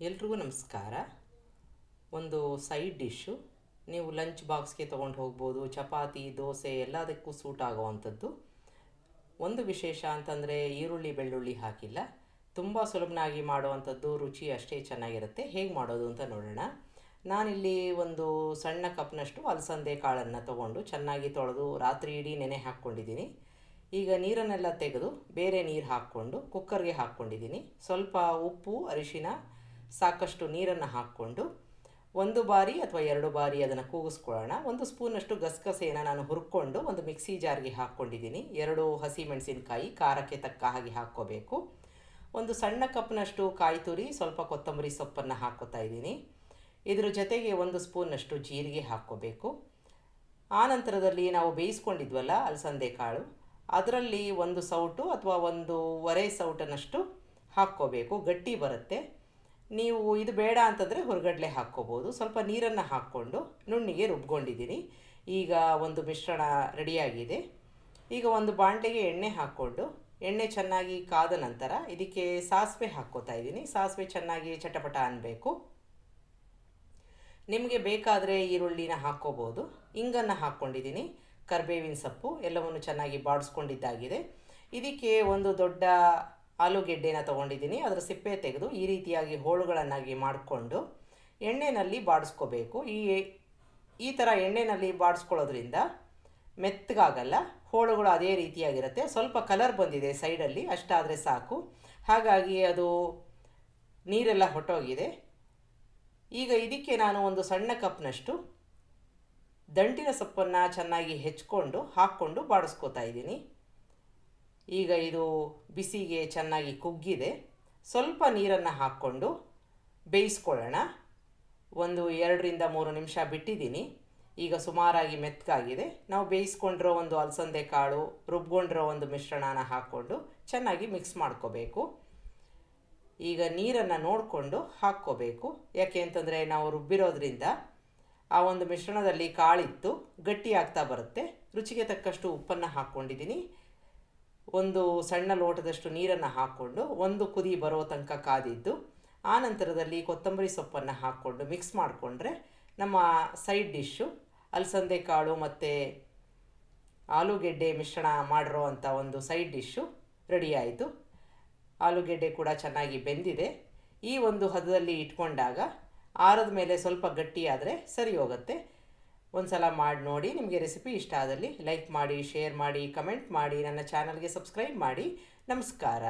ಎಲ್ರಿಗೂ ನಮಸ್ಕಾರ. ಒಂದು ಸೈಡ್ ಡಿಶ್ಶು ನೀವು ಲಂಚ್ ಬಾಕ್ಸ್ಗೆ ತೊಗೊಂಡು ಹೋಗ್ಬೋದು. ಚಪಾತಿ, ದೋಸೆ ಎಲ್ಲದಕ್ಕೂ ಸೂಟ್ ಆಗೋವಂಥದ್ದು. ಒಂದು ವಿಶೇಷ ಅಂತಂದರೆ ಈರುಳ್ಳಿ ಬೆಳ್ಳುಳ್ಳಿ ಹಾಕಿಲ್ಲ. ತುಂಬ ಸುಲಭನಾಗಿ ಮಾಡುವಂಥದ್ದು, ರುಚಿ ಅಷ್ಟೇ ಚೆನ್ನಾಗಿರುತ್ತೆ. ಹೇಗೆ ಮಾಡೋದು ಅಂತ ನೋಡೋಣ. ನಾನಿಲ್ಲಿ ಒಂದು ಸಣ್ಣ ಕಪ್ನಷ್ಟು ಅಲಸಂದೆ ಕಾಳನ್ನು ತೊಗೊಂಡು ಚೆನ್ನಾಗಿ ತೊಳೆದು ರಾತ್ರಿ ಇಡೀ ನೆನೆ ಹಾಕ್ಕೊಂಡಿದ್ದೀನಿ. ಈಗ ನೀರನ್ನೆಲ್ಲ ತೆಗೆದು ಬೇರೆ ನೀರು ಹಾಕ್ಕೊಂಡು ಕುಕ್ಕರ್ಗೆ ಹಾಕ್ಕೊಂಡಿದ್ದೀನಿ. ಸ್ವಲ್ಪ ಉಪ್ಪು, ಅರಿಶಿನ, ಸಾಕಷ್ಟು ನೀರನ್ನು ಹಾಕ್ಕೊಂಡು ಒಂದು ಬಾರಿ ಅಥವಾ 2 ಬಾರಿ ಅದನ್ನು ಕೂಗಿಸ್ಕೊಳ್ಳೋಣ. 1 ಸ್ಪೂನಷ್ಟು ಗಸಗಸೆಯನ್ನು ನಾನು ಹುರ್ಕೊಂಡು ಒಂದು ಮಿಕ್ಸಿ ಜಾರ್ಗೆ ಹಾಕ್ಕೊಂಡಿದ್ದೀನಿ. 2 ಹಸಿಮೆಣಸಿನಕಾಯಿ ಖಾರಕ್ಕೆ ತಕ್ಕ ಹಾಗೆ ಹಾಕ್ಕೋಬೇಕು. ಒಂದು ಸಣ್ಣ ಕಪ್ನಷ್ಟು ಕಾಯಿ ತುರಿ, ಸ್ವಲ್ಪ ಕೊತ್ತಂಬರಿ ಸೊಪ್ಪನ್ನು ಹಾಕ್ಕೋತಾ ಇದ್ದೀನಿ. ಇದ್ರ ಜೊತೆಗೆ 1 ಸ್ಪೂನಷ್ಟು ಜೀರಿಗೆ ಹಾಕ್ಕೋಬೇಕು. ಆನಂತರದಲ್ಲಿ ನಾವು ಬೇಯಿಸ್ಕೊಂಡಿದ್ವಲ್ಲ ಅಲಸಂದೆ ಕಾಳು, ಅದರಲ್ಲಿ 1 ಸೌಟು ಅಥವಾ 1.25 ಸೌಟನಷ್ಟು ಹಾಕ್ಕೋಬೇಕು. ಗಟ್ಟಿ ಬರುತ್ತೆ. ನೀವು ಇದು ಬೇಡ ಅಂತಂದರೆ ಹೊರಗಡಲೆ ಹಾಕ್ಕೋಬೋದು. ಸ್ವಲ್ಪ ನೀರನ್ನು ಹಾಕ್ಕೊಂಡು ನುಣ್ಣಿಗೆ ರುಬ್ಕೊಂಡಿದ್ದೀನಿ. ಈಗ ಒಂದು ಮಿಶ್ರಣ ರೆಡಿಯಾಗಿದೆ. ಈಗ ಒಂದು ಬಾಣಲೆಗೆ ಎಣ್ಣೆ ಹಾಕ್ಕೊಂಡು ಎಣ್ಣೆ ಚೆನ್ನಾಗಿ ಕಾದ ನಂತರ ಇದಕ್ಕೆ ಸಾಸಿವೆ ಹಾಕ್ಕೋತಾ ಇದ್ದೀನಿ. ಸಾಸಿವೆ ಚೆನ್ನಾಗಿ ಚಟಪಟ ಅನ್ನಬೇಕು. ನಿಮಗೆ ಬೇಕಾದರೆ ಈರುಳ್ಳಿನ ಹಾಕ್ಕೋಬೋದು. ಇಂಗನ್ನು ಹಾಕ್ಕೊಂಡಿದ್ದೀನಿ, ಕರಿಬೇವಿನ ಸೊಪ್ಪು ಎಲ್ಲವನ್ನು ಚೆನ್ನಾಗಿ ಬಾಡಿಸ್ಕೊಂಡಿದ್ದಾಗಿದೆ. ಇದಕ್ಕೆ ಒಂದು ದೊಡ್ಡ ಆಲೂಗೆಡ್ಡೆನ ತೊಗೊಂಡಿದ್ದೀನಿ. ಅದರ ಸಿಪ್ಪೆ ತೆಗೆದು ಈ ರೀತಿಯಾಗಿ ಹೋಳುಗಳನ್ನಾಗಿ ಮಾಡಿಕೊಂಡು ಎಣ್ಣೆಯಲ್ಲಿ ಬಾಡಿಸ್ಕೋಬೇಕು. ಈ ಥರ ಎಣ್ಣೆಯಲ್ಲಿ ಬಾಡಿಸ್ಕೊಳ್ಳೋದ್ರಿಂದ ಮೆತ್ತಗಾಗಲ್ಲ, ಹೋಳುಗಳು ಅದೇ ರೀತಿಯಾಗಿರುತ್ತೆ. ಸ್ವಲ್ಪ ಕಲರ್ ಬಂದಿದೆ ಸೈಡಲ್ಲಿ, ಅಷ್ಟಾದರೆ ಸಾಕು. ಹಾಗಾಗಿ ಅದು ನೀರೆಲ್ಲ ಹೊಟ್ಟೋಗಿದೆ. ಈಗ ಇದಕ್ಕೆ ನಾನು ಒಂದು ಸಣ್ಣ ಕಪ್ನಷ್ಟು ದಂಟಿನ ಸೊಪ್ಪನ್ನು ಚೆನ್ನಾಗಿ ಹೆಚ್ಕೊಂಡು ಹಾಕ್ಕೊಂಡು ಬಾಡಿಸ್ಕೋತಾ ಇದ್ದೀನಿ. ಈಗ ಇದು ಬಿಸಿಗೆ ಚೆನ್ನಾಗಿ ಕುಗ್ಗಿದೆ. ಸ್ವಲ್ಪ ನೀರನ್ನು ಹಾಕ್ಕೊಂಡು ಬೇಯಿಸ್ಕೊಳ್ಳೋಣ. ಒಂದು 2ರಿಂದ 3 ನಿಮಿಷ ಬಿಟ್ಟಿದ್ದೀನಿ. ಈಗ ಸುಮಾರಾಗಿ ಮೆತ್ತಗಾಗಿದೆ. ನಾವು ಬೇಯಿಸ್ಕೊಂಡಿರೋ ಒಂದು ಅಲಸಂದೆ ಕಾಳು, ರುಬ್ಕೊಂಡಿರೋ ಒಂದು ಮಿಶ್ರಣನ ಹಾಕ್ಕೊಂಡು ಚೆನ್ನಾಗಿ ಮಿಕ್ಸ್ ಮಾಡ್ಕೋಬೇಕು. ಈಗ ನೀರನ್ನು ನೋಡಿಕೊಂಡು ಹಾಕ್ಕೋಬೇಕು. ಯಾಕೆ ಅಂತಂದರೆ ನಾವು ರುಬ್ಬಿರೋದ್ರಿಂದ ಆ ಒಂದು ಮಿಶ್ರಣದಲ್ಲಿ ಕಾಳಿತ್ತು ಗಟ್ಟಿ ಆಗ್ತಾ ಬರುತ್ತೆ. ರುಚಿಗೆ ತಕ್ಕಷ್ಟು ಉಪ್ಪನ್ನು ಹಾಕ್ಕೊಂಡಿದ್ದೀನಿ. ಒಂದು ಸಣ್ಣ ಲೋಟದಷ್ಟು ನೀರನ್ನು ಹಾಕ್ಕೊಂಡು ಒಂದು ಕುದಿ ಬರೋ ತನಕ ಕಾದಿದ್ದು, ಆನಂತರದಲ್ಲಿ ಕೊತ್ತಂಬರಿ ಸೊಪ್ಪನ್ನು ಹಾಕ್ಕೊಂಡು ಮಿಕ್ಸ್ ಮಾಡಿಕೊಂಡ್ರೆ ನಮ್ಮ ಸೈಡ್ ಡಿಶ್ಶು ಅಲಸಂದೆ ಕಾಳು ಮತ್ತು ಆಲೂಗೆಡ್ಡೆ ಮಿಶ್ರಣ ಮಾಡಿರೋ ಅಂಥ ಒಂದು ಸೈಡ್ ಡಿಶ್ಶು ರೆಡಿ ಆಯಿತು. ಆಲೂಗೆಡ್ಡೆ ಕೂಡ ಚೆನ್ನಾಗಿ ಬೆಂದಿದೆ. ಈ ಒಂದು ಹದದಲ್ಲಿ ಇಟ್ಕೊಂಡಾಗ ಆರದ ಮೇಲೆ ಸ್ವಲ್ಪ ಗಟ್ಟಿಯಾದರೆ ಸರಿ ಹೋಗುತ್ತೆ. ಒಂದು ಸಲ ಮಾಡಿ ನೋಡಿ. ನಿಮಗೆ ರೆಸಿಪಿ ಇಷ್ಟ ಆದಲ್ಲಿ ಲೈಕ್ ಮಾಡಿ, ಶೇರ್ ಮಾಡಿ, ಕಮೆಂಟ್ ಮಾಡಿ, ನನ್ನ ಚಾನಲ್ಗೆ ಸಬ್ಸ್ಕ್ರೈಬ್ ಮಾಡಿ. ನಮಸ್ಕಾರ.